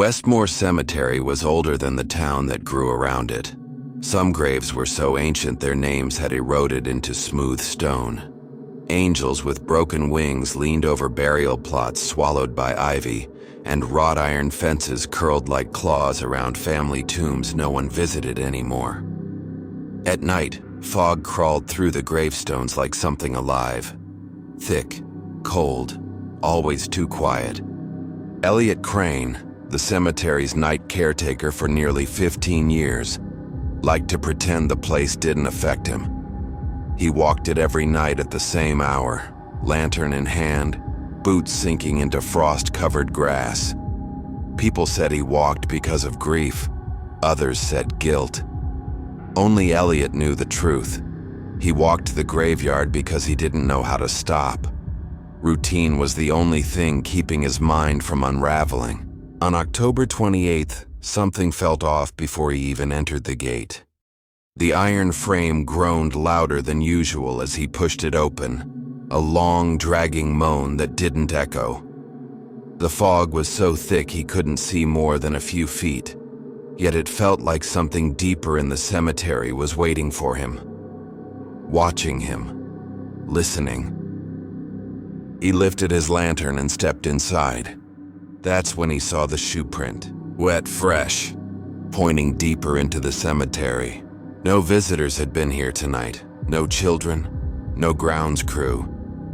Westmore Cemetery was older than the town that grew around it. Some graves were so ancient their names had eroded into smooth stone. Angels with broken wings leaned over burial plots swallowed by ivy, and wrought iron fences curled like claws around family tombs no one visited anymore. At night, fog crawled through the gravestones like something alive. Thick, cold, always too quiet. Elliot Crane, the cemetery's night caretaker for nearly 15 years, liked to pretend the place didn't affect him. He walked it every night at the same hour, lantern in hand, boots sinking into frost-covered grass. People said he walked because of grief. Others said guilt. Only Elliot knew the truth. He walked the graveyard because he didn't know how to stop. Routine was the only thing keeping his mind from unraveling. On October 28th, something felt off before he even entered the gate. The iron frame groaned louder than usual as he pushed it open, a long, dragging moan that didn't echo. The fog was so thick he couldn't see more than a few feet, yet it felt like something deeper in the cemetery was waiting for him, watching him, listening. He lifted his lantern and stepped inside. That's when he saw the shoe print, wet fresh, pointing deeper into the cemetery. No visitors had been here tonight, no children, no grounds crew,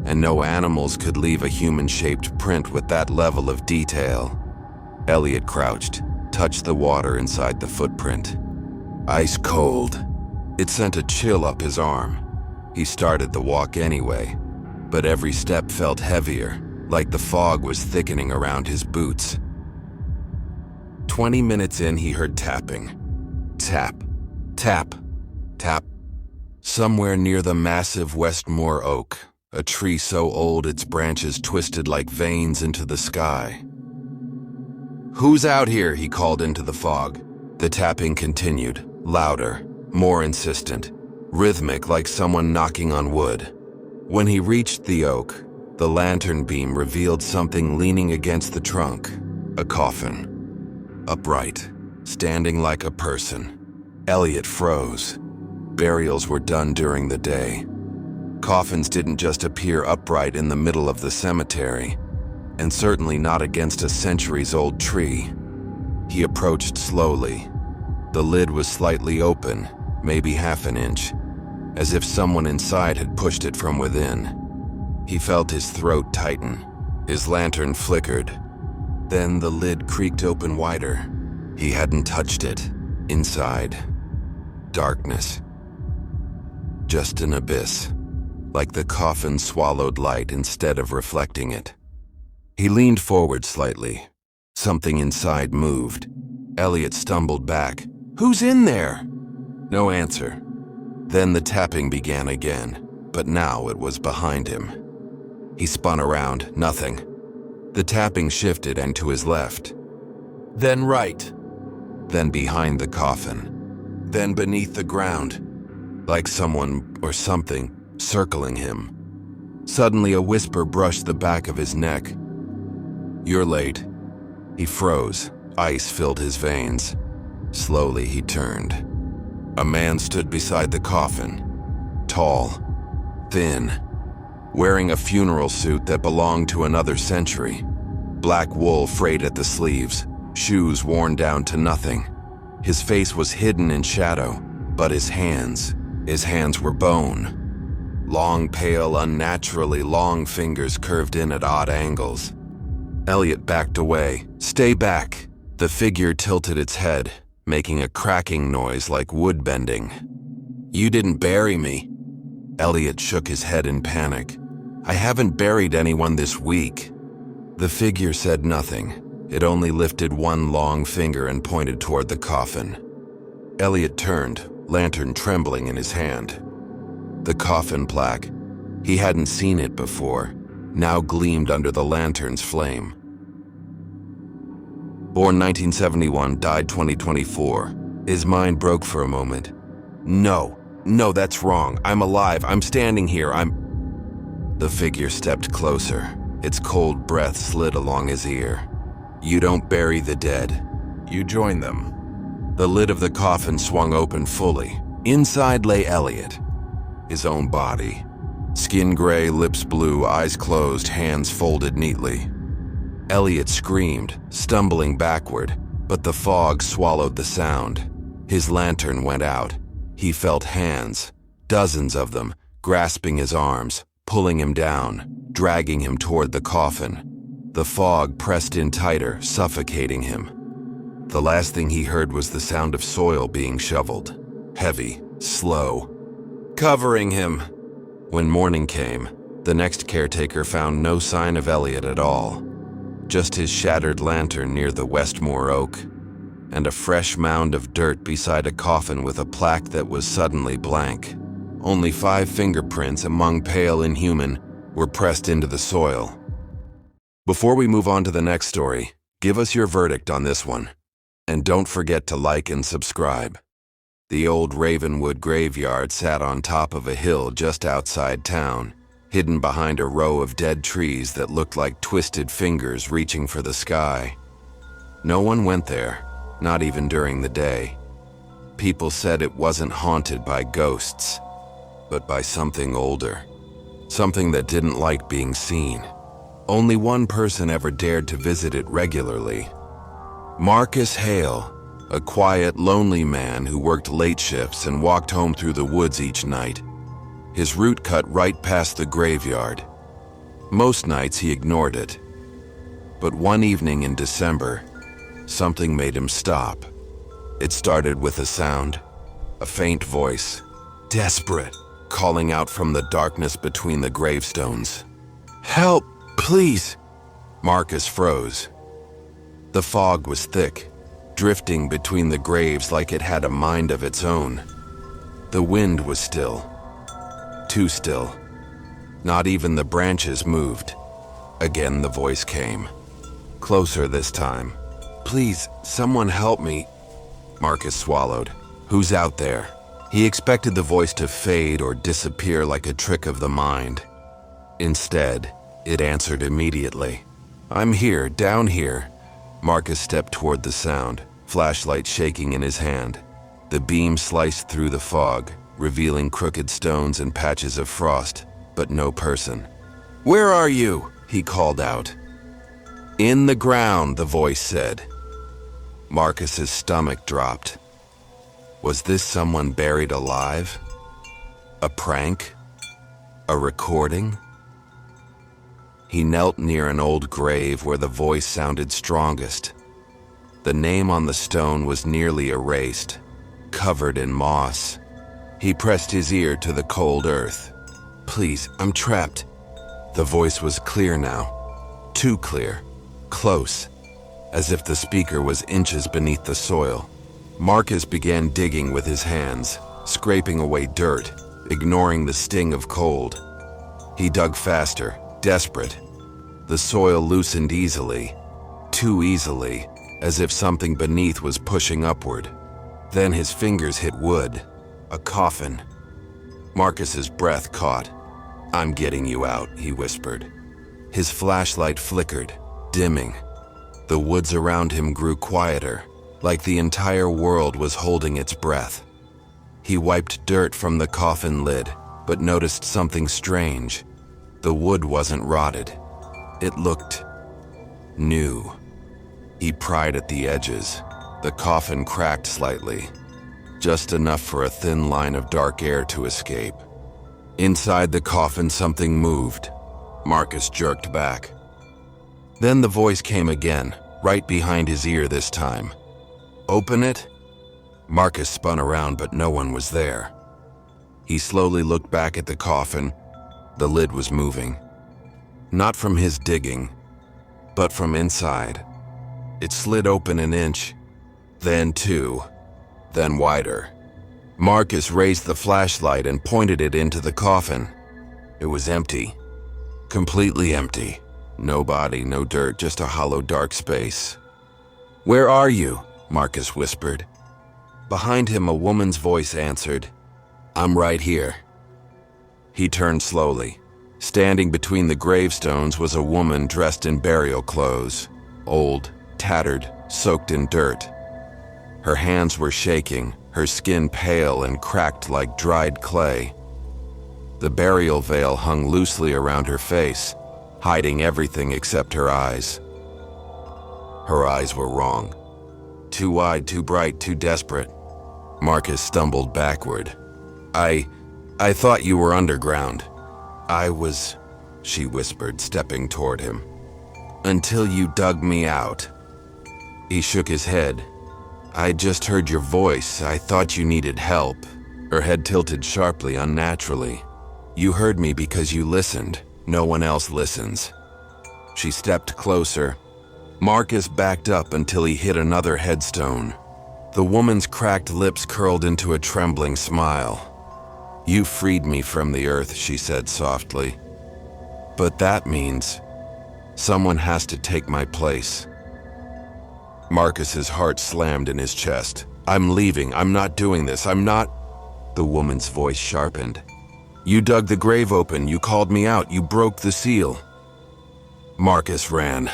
and no animals could leave a human-shaped print with that level of detail. Elliot crouched, touched the water inside the footprint. Ice cold. It sent a chill up his arm. He started the walk anyway, but every step felt heavier, like the fog was thickening around his boots. 20 minutes in, he heard tapping. Tap. Tap, tap. Somewhere near the massive Westmore oak, a tree so old its branches twisted like veins into the sky. "Who's out here?" he called into the fog. The tapping continued, louder, more insistent, rhythmic like someone knocking on wood. When he reached the oak, the lantern beam revealed something leaning against the trunk, a coffin. Upright, standing like a person. Elliot froze. Burials were done during the day. Coffins didn't just appear upright in the middle of the cemetery, and certainly not against a centuries-old tree. He approached slowly. The lid was slightly open, maybe half an inch, as if someone inside had pushed it from within. He felt his throat tighten. His lantern flickered. Then the lid creaked open wider. He hadn't touched it. Inside, darkness. Just an abyss, like the coffin swallowed light instead of reflecting it. He leaned forward slightly. Something inside moved. Elliot stumbled back. "Who's in there?" No answer. Then the tapping began again, but now it was behind him. He spun around, nothing. The tapping shifted and to his left. Then right. Then behind the coffin. Then beneath the ground, like someone or something circling him. Suddenly a whisper brushed the back of his neck. "You're late." He froze. Ice filled his veins. Slowly he turned. A man stood beside the coffin. Tall, thin, wearing a funeral suit that belonged to another century. Black wool frayed at the sleeves, shoes worn down to nothing. His face was hidden in shadow, but his hands were bone. Long, pale, unnaturally long fingers curved in at odd angles. Elliot backed away. "Stay back." The figure tilted its head, making a cracking noise like wood bending. "You didn't bury me." Elliot shook his head in panic. "I haven't buried anyone this week." The figure said nothing. It only lifted one long finger and pointed toward the coffin. Elliot turned, lantern trembling in his hand. The coffin plaque, he hadn't seen it before, now gleamed under the lantern's flame. Born 1971, died 2024. His mind broke for a moment. No, that's wrong. I'm alive. I'm standing here. The figure stepped closer. Its cold breath slid along his ear. You don't bury the dead. You join them. The lid of the coffin swung open fully. Inside lay Elliot, his own body. Skin gray, lips blue, eyes closed, hands folded neatly. Elliot screamed, stumbling backward, but the fog swallowed the sound. His lantern went out. He felt hands, dozens of them, grasping his arms, pulling him down, dragging him toward the coffin. The fog pressed in tighter, suffocating him. The last thing he heard was the sound of soil being shoveled, heavy, slow, covering him. When morning came, the next caretaker found no sign of Elliot at all. Just his shattered lantern near the Westmore oak, and a fresh mound of dirt beside a coffin with a plaque that was suddenly blank. Only 5 fingerprints, among pale and human, were pressed into the soil. Before we move on to the next story, give us your verdict on this one. And don't forget to like and subscribe. The old Ravenwood graveyard sat on top of a hill just outside town, hidden behind a row of dead trees that looked like twisted fingers reaching for the sky. No one went there, not even during the day. People said it wasn't haunted by ghosts, but by something older. Something that didn't like being seen. Only one person ever dared to visit it regularly. Marcus Hale, a quiet, lonely man who worked late shifts and walked home through the woods each night. His route cut right past the graveyard. Most nights he ignored it. But one evening in December, something made him stop. It started with a sound, a faint voice, desperate, calling out from the darkness between the gravestones. "Help, please!" Marcus froze. The fog was thick, drifting between the graves like it had a mind of its own. The wind was still. Too still. Not even the branches moved. Again the voice came. Closer this time. "Please, someone help me." Marcus swallowed. "Who's out there?" He expected the voice to fade or disappear like a trick of the mind. Instead, it answered immediately. "I'm here, down here." Marcus stepped toward the sound, flashlight shaking in his hand. The beam sliced through the fog, revealing crooked stones and patches of frost, but no person. "Where are you?" he called out. "In the ground," the voice said. Marcus's stomach dropped. Was this someone buried alive? A prank? A recording? He knelt near an old grave where the voice sounded strongest. The name on the stone was nearly erased, covered in moss. He pressed his ear to the cold earth. "Please, I'm trapped." The voice was clear now. Too clear. Close. As if the speaker was inches beneath the soil. Marcus began digging with his hands, scraping away dirt, ignoring the sting of cold. He dug faster, desperate. The soil loosened easily, too easily, as if something beneath was pushing upward. Then his fingers hit wood, a coffin. Marcus's breath caught. "I'm getting you out," he whispered. His flashlight flickered, dimming. The woods around him grew quieter, like the entire world was holding its breath. He wiped dirt from the coffin lid, but noticed something strange. The wood wasn't rotted. It looked new. He pried at the edges. The coffin cracked slightly, just enough for a thin line of dark air to escape. Inside the coffin, something moved. Marcus jerked back. Then the voice came again, right behind his ear this time. "Open it?" Marcus spun around, but no one was there. He slowly looked back at the coffin. The lid was moving. Not from his digging, but from inside. It slid open an inch, then 2, then wider. Marcus raised the flashlight and pointed it into the coffin. It was empty. Completely empty. No body, no dirt, just a hollow dark space. "Where are you?" Marcus whispered. Behind him, a woman's voice answered, "I'm right here." He turned slowly. Standing between the gravestones was a woman dressed in burial clothes, old, tattered, soaked in dirt. Her hands were shaking, her skin pale and cracked like dried clay. The burial veil hung loosely around her face, hiding everything except her eyes. Her eyes were wrong. Too wide, too bright, too desperate. Marcus stumbled backward. I thought you were underground. I was, she whispered, stepping toward him. Until you dug me out. He shook his head. I just heard your voice. I thought you needed help. Her head tilted sharply, unnaturally. You heard me because you listened. No one else listens. She stepped closer. Marcus backed up until he hit another headstone. The woman's cracked lips curled into a trembling smile. You freed me from the earth, she said softly. But that means someone has to take my place. Marcus's heart slammed in his chest. I'm leaving. I'm not doing this. I'm not. The woman's voice sharpened. You dug the grave open. You called me out. You broke the seal. Marcus ran.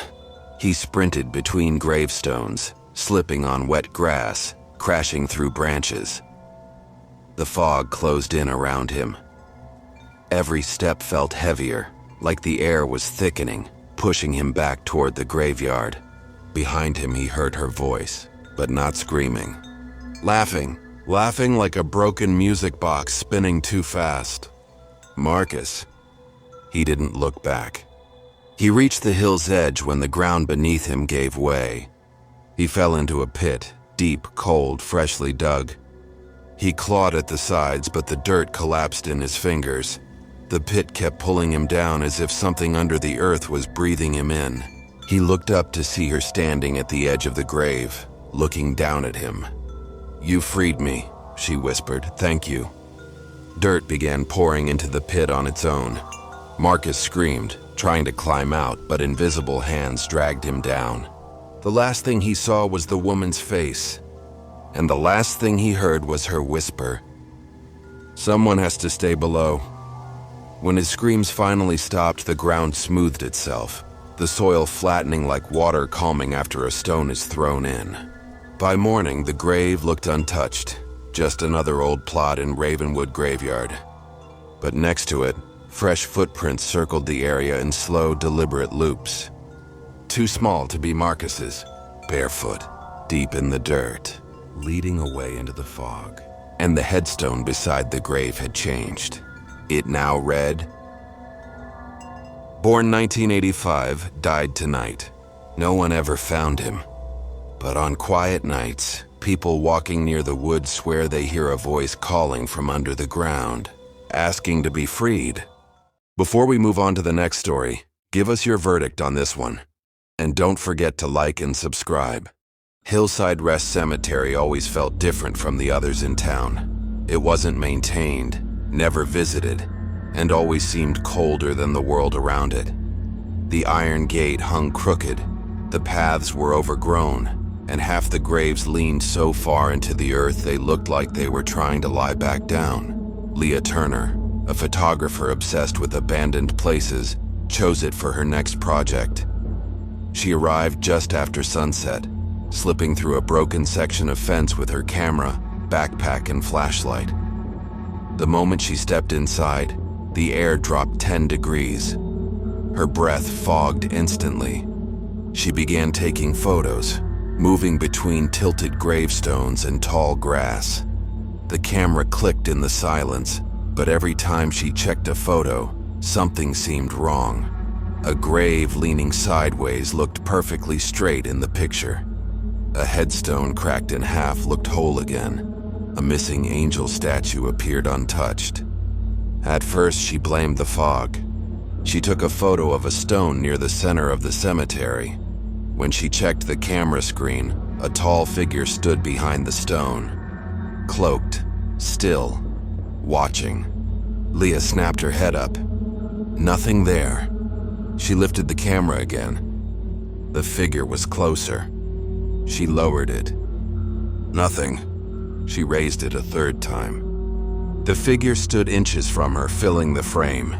He sprinted between gravestones, slipping on wet grass, crashing through branches. The fog closed in around him. Every step felt heavier, like the air was thickening, pushing him back toward the graveyard. Behind him he heard her voice, but not screaming. Laughing like a broken music box spinning too fast. Marcus. He didn't look back. He reached the hill's edge when the ground beneath him gave way. He fell into a pit, deep, cold, freshly dug. He clawed at the sides, but the dirt collapsed in his fingers. The pit kept pulling him down as if something under the earth was breathing him in. He looked up to see her standing at the edge of the grave, looking down at him. You freed me, she whispered. Thank you. Dirt began pouring into the pit on its own. Marcus screamed, trying to climb out, but invisible hands dragged him down. The last thing he saw was the woman's face, and the last thing he heard was her whisper. Someone has to stay below. When his screams finally stopped, the ground smoothed itself, the soil flattening like water calming after a stone is thrown in. By morning, the grave looked untouched, just another old plot in Ravenwood Graveyard. But next to it, fresh footprints circled the area in slow, deliberate loops. Too small to be Marcus's, barefoot, deep in the dirt, leading away into the fog. And the headstone beside the grave had changed. It now read, Born 1985, died tonight. No one ever found him. But on quiet nights, people walking near the woods swear they hear a voice calling from under the ground, asking to be freed. Before we move on to the next story, give us your verdict on this one. And don't forget to like and subscribe. Hillside Rest Cemetery always felt different from the others in town. It wasn't maintained, never visited, and always seemed colder than the world around it. The iron gate hung crooked, the paths were overgrown, and half the graves leaned so far into the earth they looked like they were trying to lie back down. Leah Turner, a photographer obsessed with abandoned places, chose it for her next project. She arrived just after sunset, slipping through a broken section of fence with her camera, backpack, and flashlight. The moment she stepped inside, the air dropped 10 degrees. Her breath fogged instantly. She began taking photos, moving between tilted gravestones and tall grass. The camera clicked in the silence, but every time she checked a photo, something seemed wrong. A grave leaning sideways looked perfectly straight in the picture. A headstone cracked in half looked whole again. A missing angel statue appeared untouched. At first, she blamed the fog. She took a photo of a stone near the center of the cemetery. When she checked the camera screen, a tall figure stood behind the stone. Cloaked, still, watching. Leah snapped her head up. Nothing there. She lifted the camera again. The figure was closer. She lowered it. Nothing. She raised it a third time. The figure stood inches from her, filling the frame.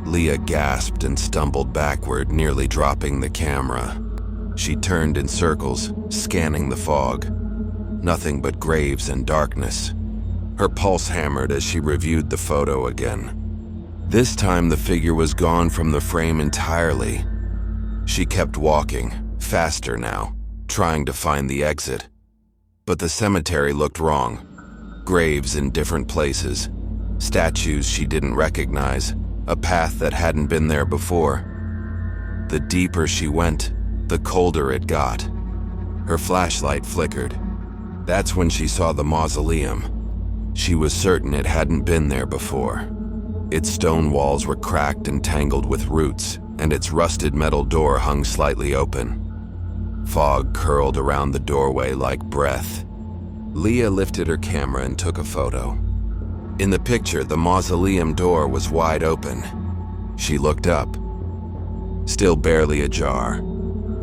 Leah gasped and stumbled backward, nearly dropping the camera. She turned in circles, scanning the fog. Nothing but graves and darkness. Her pulse hammered as she reviewed the photo again. This time the figure was gone from the frame entirely. She kept walking, faster now, trying to find the exit. But the cemetery looked wrong. Graves in different places, statues she didn't recognize, a path that hadn't been there before. The deeper she went, the colder it got. Her flashlight flickered. That's when she saw the mausoleum. She was certain it hadn't been there before. Its stone walls were cracked and tangled with roots, and its rusted metal door hung slightly open. Fog curled around the doorway like breath. Leah lifted her camera and took a photo. In the picture, the mausoleum door was wide open. She looked up. Still barely ajar.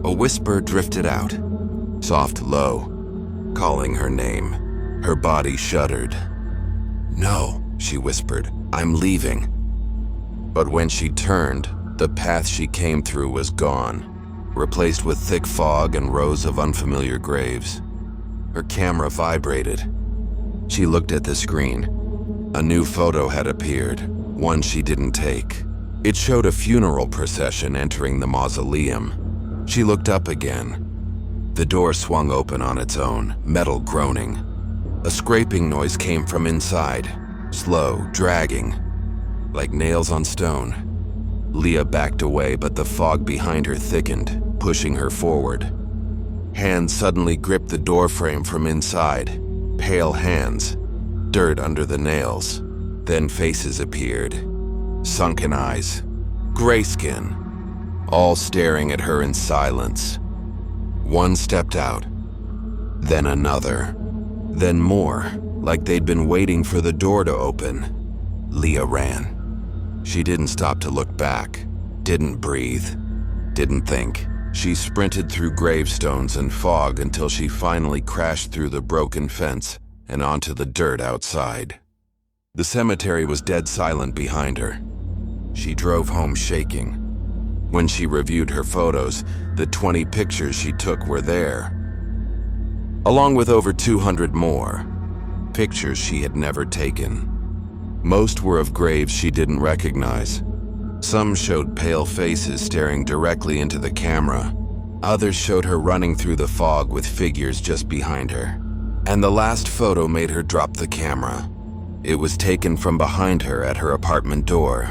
A whisper drifted out, soft, low, calling her name. Her body shuddered. "No," she whispered, "I'm leaving." But when she turned, the path she came through was gone, replaced with thick fog and rows of unfamiliar graves. Her camera vibrated. She looked at the screen. A new photo had appeared, one she didn't take. It showed a funeral procession entering the mausoleum. She looked up again. The door swung open on its own, metal groaning. A scraping noise came from inside, slow, dragging, like nails on stone. Leah backed away, but the fog behind her thickened, pushing her forward. Hands suddenly gripped the doorframe from inside, pale hands, dirt under the nails. Then faces appeared, sunken eyes, gray skin, all staring at her in silence. One stepped out, then another, then more, like they'd been waiting for the door to open. Leah ran. She didn't stop to look back, didn't breathe, didn't think. She sprinted through gravestones and fog until she finally crashed through the broken fence and onto the dirt outside. The cemetery was dead silent behind her. She drove home shaking. When she reviewed her photos, the 20 pictures she took were there, along with over 200 more, pictures she had never taken. Most were of graves she didn't recognize. Some showed pale faces staring directly into the camera. Others showed her running through the fog with figures just behind her. And the last photo made her drop the camera. It was taken from behind her at her apartment door,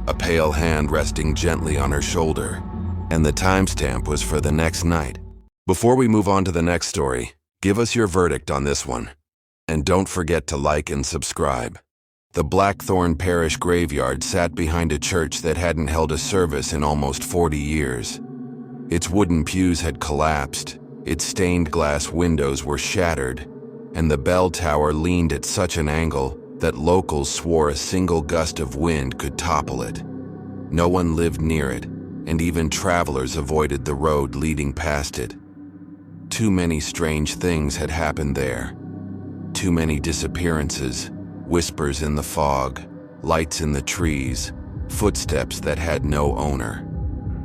a pale hand resting gently on her shoulder, and the timestamp was for the next night. Before we move on to the next story, give us your verdict on this one. And don't forget to like and subscribe. The Blackthorn Parish graveyard sat behind a church that hadn't held a service in almost 40 years. Its wooden pews had collapsed, its stained glass windows were shattered, and the bell tower leaned at such an angle that locals swore a single gust of wind could topple it. No one lived near it, and even travelers avoided the road leading past it. Too many strange things had happened there. Too many disappearances, whispers in the fog, lights in the trees, footsteps that had no owner.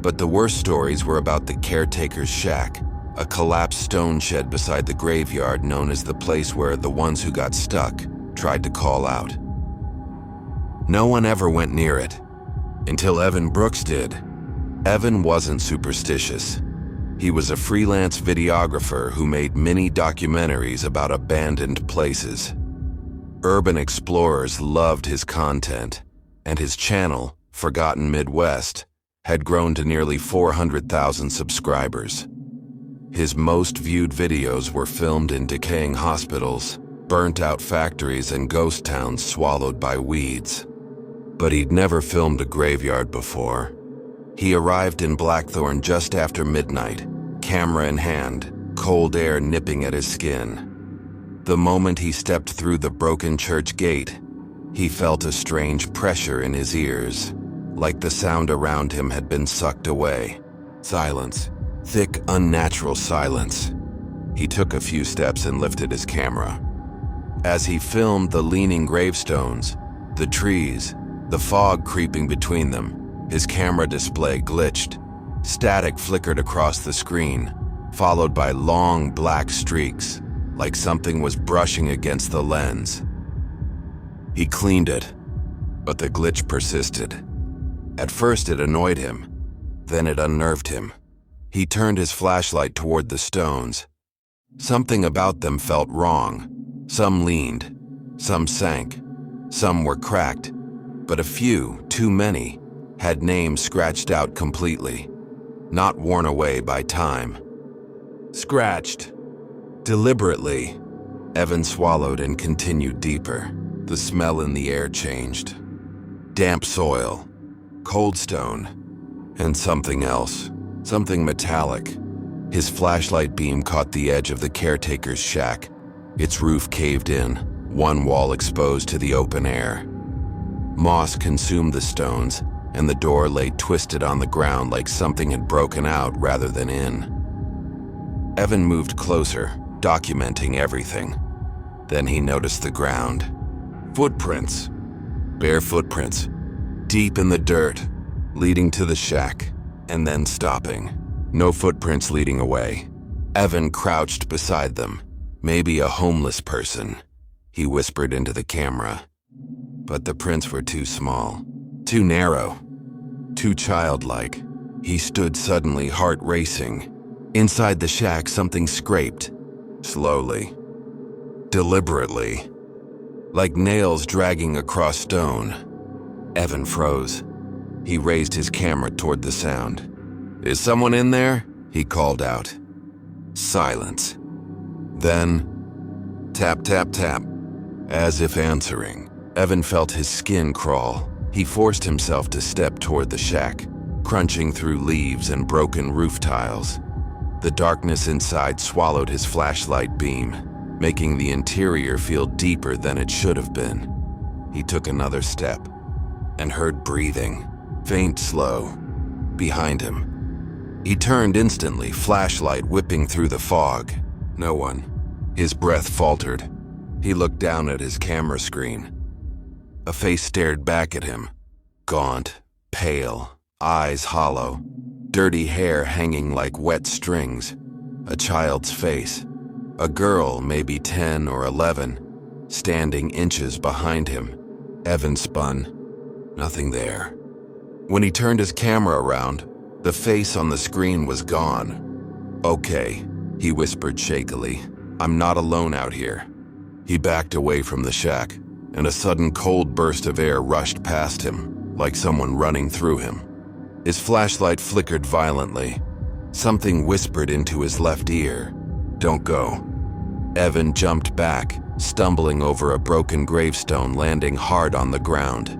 But the worst stories were about the Caretaker's shack, a collapsed stone shed beside the graveyard known as the place where the ones who got stuck tried to call out. No one ever went near it, until Evan Brooks did. Evan wasn't superstitious. He was a freelance videographer who made mini documentaries about abandoned places. Urban explorers loved his content, and his channel, Forgotten Midwest, had grown to nearly 400,000 subscribers. His most viewed videos were filmed in decaying hospitals, burnt-out factories, and ghost towns swallowed by weeds. But he'd never filmed a graveyard before. He arrived in Blackthorn just after midnight, camera in hand, cold air nipping at his skin. The moment he stepped through the broken church gate, he felt a strange pressure in his ears, like the sound around him had been sucked away. Silence. Thick, unnatural silence. He took a few steps and lifted his camera. As he filmed the leaning gravestones, the trees, the fog creeping between them, his camera display glitched. Static flickered across the screen, followed by long black streaks, like something was brushing against the lens. He cleaned it, but the glitch persisted. At first it annoyed him, then it unnerved him. He turned his flashlight toward the stones. Something about them felt wrong. Some leaned, some sank, some were cracked, but a few, too many, had names scratched out completely, not worn away by time. Scratched. Deliberately. Evan swallowed and continued deeper. The smell in the air changed. Damp soil, cold stone, and something else, something metallic. His flashlight beam caught the edge of the caretaker's shack. Its roof caved in, one wall exposed to the open air. Moss consumed the stones, and the door lay twisted on the ground like something had broken out rather than in. Evan moved closer, documenting everything. Then he noticed the ground. Footprints. Bare footprints. Deep in the dirt, leading to the shack, and then stopping. No footprints leading away. Evan crouched beside them. Maybe a homeless person, he whispered into the camera. But the prints were too small, too narrow, too childlike. He stood suddenly, heart racing. Inside the shack, something scraped, slowly, deliberately, like nails dragging across stone. Evan froze. He raised his camera toward the sound. "Is someone in there?" he called out. Silence. Then, tap, tap, tap. As if answering, Evan felt his skin crawl. He forced himself to step toward the shack, crunching through leaves and broken roof tiles. The darkness inside swallowed his flashlight beam, making the interior feel deeper than it should have been. He took another step and heard breathing, faint, slow, behind him. He turned instantly, flashlight whipping through the fog. No one. His breath faltered. He looked down at his camera screen. A face stared back at him, gaunt, pale, eyes hollow, dirty hair hanging like wet strings. A child's face. A girl, maybe 10 or 11, standing inches behind him. Evan spun. Nothing there. When he turned his camera around, the face on the screen was gone. "Okay," he whispered shakily. "I'm not alone out here." He backed away from the shack, and a sudden cold burst of air rushed past him, like someone running through him. His flashlight flickered violently. Something whispered into his left ear, "Don't go." Evan jumped back, stumbling over a broken gravestone, landing hard on the ground.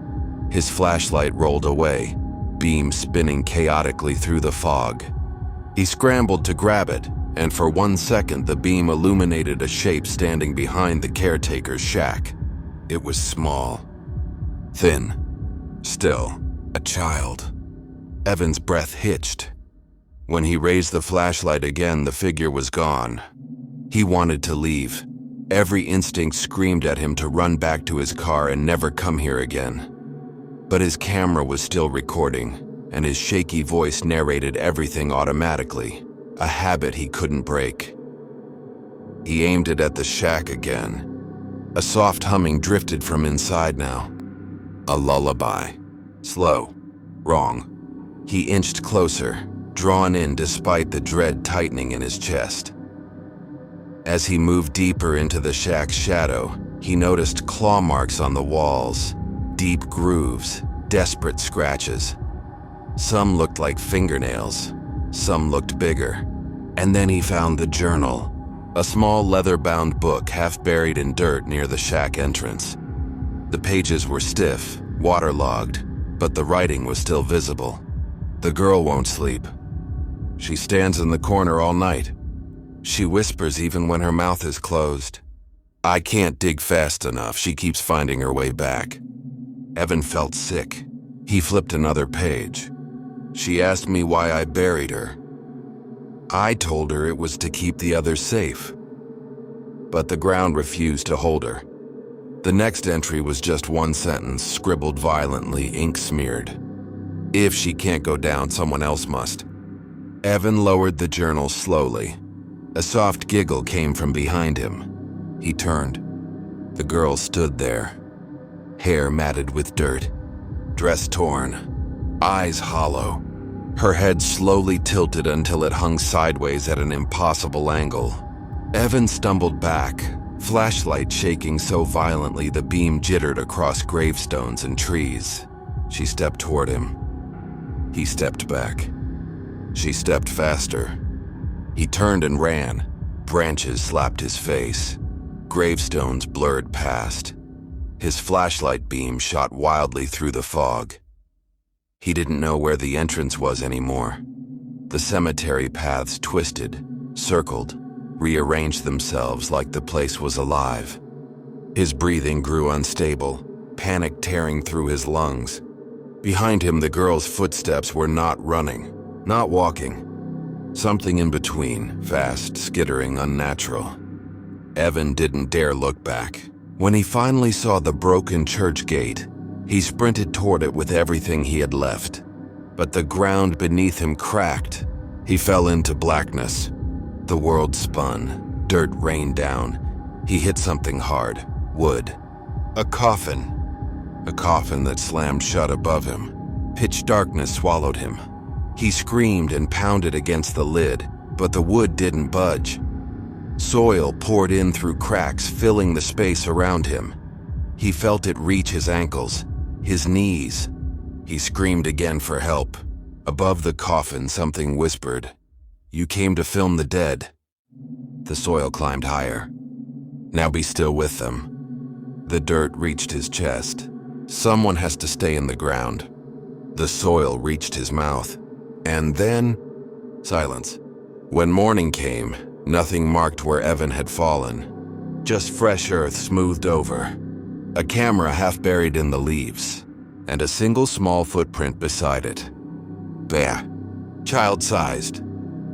His flashlight rolled away, beam spinning chaotically through the fog. He scrambled to grab it, and for 1 second the beam illuminated a shape standing behind the caretaker's shack. It was small, thin, still, a child. Evan's breath hitched. When he raised the flashlight again, the figure was gone. He wanted to leave. Every instinct screamed at him to run back to his car and never come here again. But his camera was still recording, and his shaky voice narrated everything automatically, a habit he couldn't break. He aimed it at the shack again. A soft humming drifted from inside now. A lullaby. Slow. Wrong. He inched closer, drawn in despite the dread tightening in his chest. As he moved deeper into the shack's shadow, he noticed claw marks on the walls, deep grooves, desperate scratches. Some looked like fingernails, some looked bigger. And then he found the journal, a small leather-bound book half buried in dirt near the shack entrance. The pages were stiff, waterlogged, but the writing was still visible. "The girl won't sleep. She stands in the corner all night. She whispers even when her mouth is closed. I can't dig fast enough. She keeps finding her way back." Evan felt sick. He flipped another page. "She asked me why I buried her. I told her it was to keep the others safe. But the ground refused to hold her." The next entry was just one sentence, scribbled violently, ink smeared. "If she can't go down, someone else must." Evan lowered the journal slowly. A soft giggle came from behind him. He turned. The girl stood there, hair matted with dirt, dress torn, eyes hollow. Her head slowly tilted until it hung sideways at an impossible angle. Evan stumbled back, flashlight shaking so violently the beam jittered across gravestones and trees. She stepped toward him. He stepped back. She stepped faster. He turned and ran. Branches slapped his face. Gravestones blurred past. His flashlight beam shot wildly through the fog. He didn't know where the entrance was anymore. The cemetery paths twisted, circled, rearranged themselves like the place was alive. His breathing grew unstable, panic tearing through his lungs. Behind him, the girl's footsteps were not running, not walking. Something in between, fast, skittering, unnatural. Evan didn't dare look back. When he finally saw the broken church gate, he sprinted toward it with everything he had left. But the ground beneath him cracked. He fell into blackness. The world spun. Dirt rained down. He hit something hard. Wood. A coffin. A coffin that slammed shut above him. Pitch darkness swallowed him. He screamed and pounded against the lid, but the wood didn't budge. Soil poured in through cracks, filling the space around him. He felt it reach his ankles, his knees. He screamed again for help. Above the coffin, something whispered, "You came to film the dead." The soil climbed higher. "Now be still with them." The dirt reached his chest. Someone has to stay in the ground. The soil reached his mouth. And then, silence. When morning came, nothing marked where Evan had fallen. Just fresh earth smoothed over. A camera half buried in the leaves. And a single small footprint beside it. Bah, child-sized,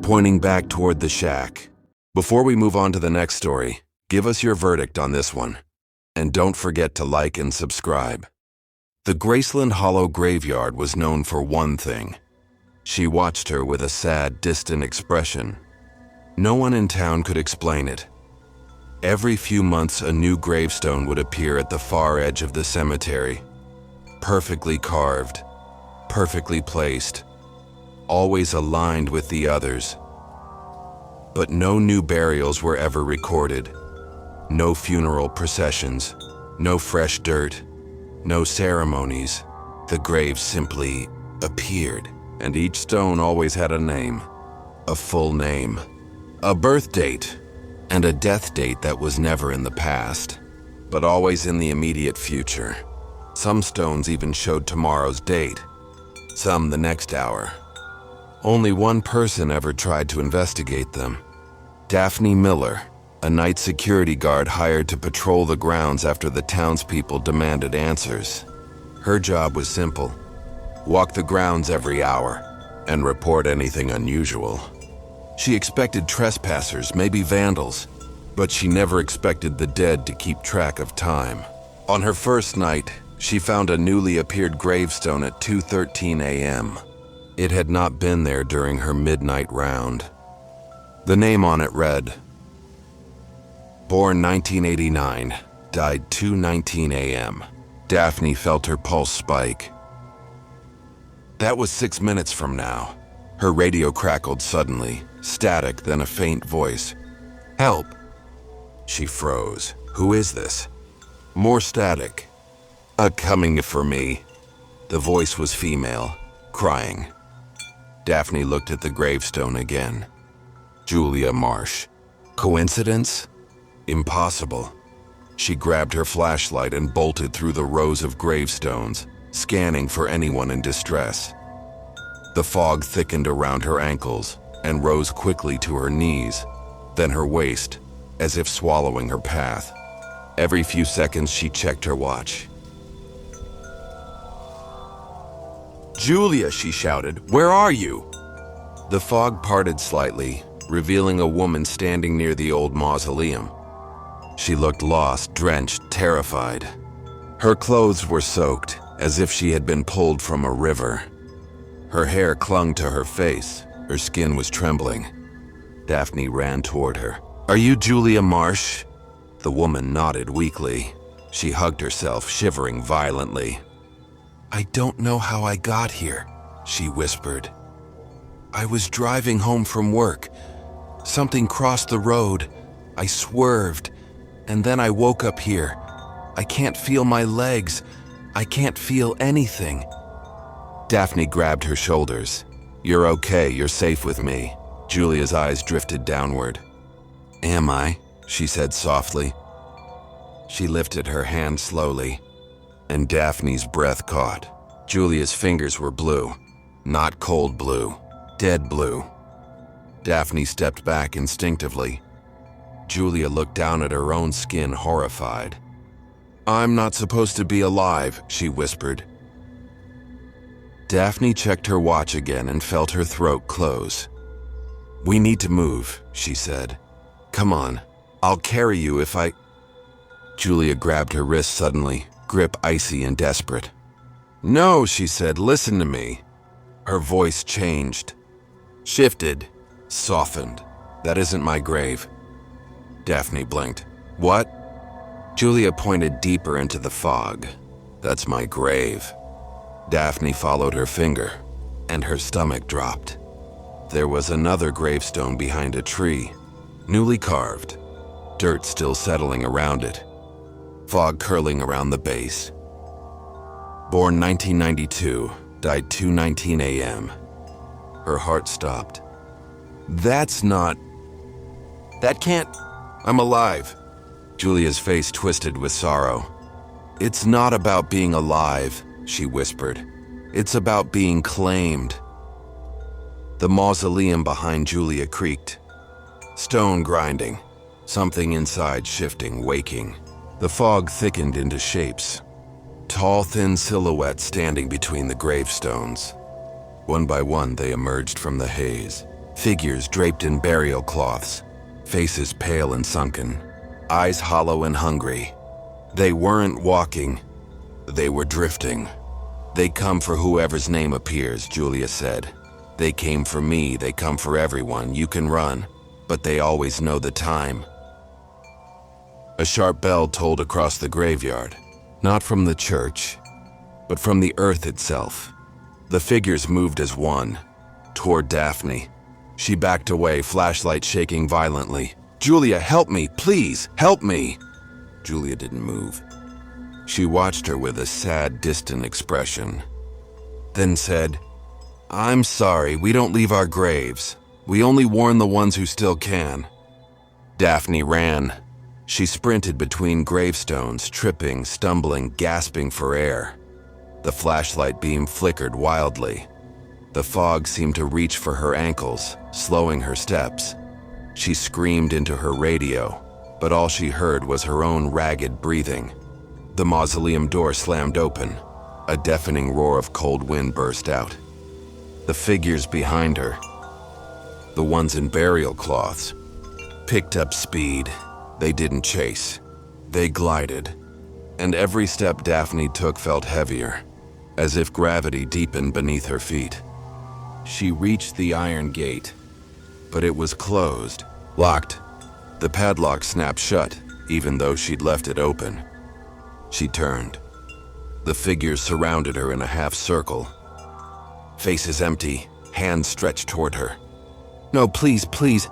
pointing back toward the shack. Before we move on to the next story, give us your verdict on this one. And don't forget to like and subscribe. The Graceland Hollow graveyard was known for one thing. She watched her with a sad, distant expression. No one in town could explain it. Every few months, a new gravestone would appear at the far edge of the cemetery. Perfectly carved, perfectly placed, always aligned with the others. But no new burials were ever recorded. No funeral processions, no fresh dirt, no ceremonies. The grave simply appeared. And each stone always had a name, a full name, a birth date, and a death date that was never in the past, but always in the immediate future. Some stones even showed tomorrow's date, some the next hour. Only one person ever tried to investigate them. Daphne Miller, a night security guard hired to patrol the grounds after the townspeople demanded answers. Her job was simple. Walk the grounds every hour, and report anything unusual. She expected trespassers, maybe vandals, but she never expected the dead to keep track of time. On her first night, she found a newly appeared gravestone at 2:13 a.m. It had not been there during her midnight round. The name on it read, "Born 1989, died 2:19 a.m. Daphne felt her pulse spike. That was 6 minutes from now. Her radio crackled suddenly, static, then a faint voice. "Help!" She froze. "Who is this?" More static. "Coming for me." The voice was female, crying. Daphne looked at the gravestone again. Julia Marsh. Coincidence? Impossible. She grabbed her flashlight and bolted through the rows of gravestones, scanning for anyone in distress. The fog thickened around her ankles and rose quickly to her knees, then her waist, as if swallowing her path. Every few seconds she checked her watch. "Julia," she shouted, "where are you?" The fog parted slightly, revealing a woman standing near the old mausoleum. She looked lost, drenched, terrified. Her clothes were soaked, as if she had been pulled from a river. Her hair clung to her face, Her skin was trembling. Daphne ran toward her. "Are you Julia Marsh?" The woman nodded weakly. She hugged herself, shivering violently. "I don't know how I got here," she whispered. "I was driving home from work. Something crossed the road. I swerved, and then I woke up here. I can't feel my legs. I can't feel anything." Daphne grabbed her shoulders. "You're okay, you're safe with me." Julia's eyes drifted downward. "Am I?" she said softly. She lifted her hand slowly, and Daphne's breath caught. Julia's fingers were blue, not cold blue, dead blue. Daphne stepped back instinctively. Julia looked down at her own skin, horrified. "I'm not supposed to be alive," she whispered. Daphne checked her watch again and felt her throat close. "We need to move," she said. "Come on, I'll carry you if I—" Julia grabbed her wrist suddenly, grip icy and desperate. "No," she said, "listen to me." Her voice changed, shifted, softened. "That isn't my grave." Daphne blinked. "What?" Julia pointed deeper into the fog. "That's my grave." Daphne followed her finger, and her stomach dropped. There was another gravestone behind a tree, newly carved, dirt still settling around it, fog curling around the base. Born 1992, died 2:19 a.m. Her heart stopped. "That can't... I'm alive." Julia's face twisted with sorrow. "It's not about being alive," she whispered. "It's about being claimed." The mausoleum behind Julia creaked. Stone grinding, something inside shifting, waking. The fog thickened into shapes. Tall, thin silhouettes standing between the gravestones. One by one, they emerged from the haze. Figures draped in burial cloths, faces pale and sunken, eyes hollow and hungry. They weren't walking, they were drifting. "They come for whoever's name appears," Julia said. "They came for me, they come for everyone. You can run, but they always know the time." A sharp bell tolled across the graveyard, not from the church, but from the earth itself. The figures moved as one, toward Daphne. She backed away, flashlight shaking violently. "Julia, help me, please, help me!" Julia didn't move. She watched her with a sad, distant expression, then said, "I'm sorry, we don't leave our graves. We only warn the ones who still can." Daphne ran. She sprinted between gravestones, tripping, stumbling, gasping for air. The flashlight beam flickered wildly. The fog seemed to reach for her ankles, slowing her steps. She screamed into her radio, but all she heard was her own ragged breathing. The mausoleum door slammed open. A deafening roar of cold wind burst out. The figures behind her, the ones in burial cloths, picked up speed. They didn't chase. They glided. And every step Daphne took felt heavier, as if gravity deepened beneath her feet. She reached the iron gate, but it was closed, locked. The padlock snapped shut, even though she'd left it open. She turned. The figures surrounded her in a half circle. Faces empty, hands stretched toward her. "No, please, please."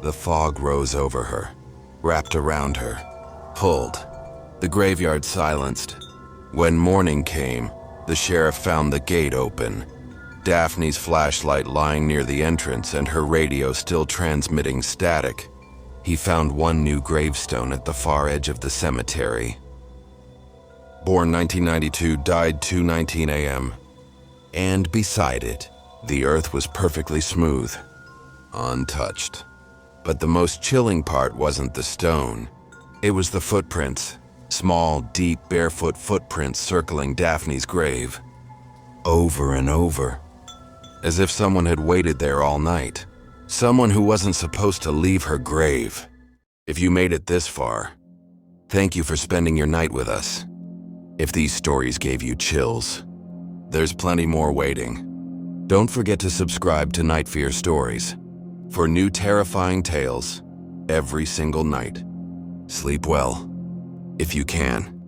The fog rose over her, wrapped around her, pulled. The graveyard silenced. When morning came, the sheriff found the gate open. Daphne's flashlight lying near the entrance and her radio still transmitting static. He found one new gravestone at the far edge of the cemetery. Born 1992, died 2:19 a.m. And beside it, the earth was perfectly smooth, untouched. But the most chilling part wasn't the stone. It was the footprints, small, deep, barefoot footprints circling Daphne's grave. Over and over, as if someone had waited there all night. Someone who wasn't supposed to leave her grave. If you made it this far, thank you for spending your night with us. If these stories gave you chills, there's plenty more waiting. Don't forget to subscribe to NightFear Stories for new terrifying tales every single night. Sleep well, if you can.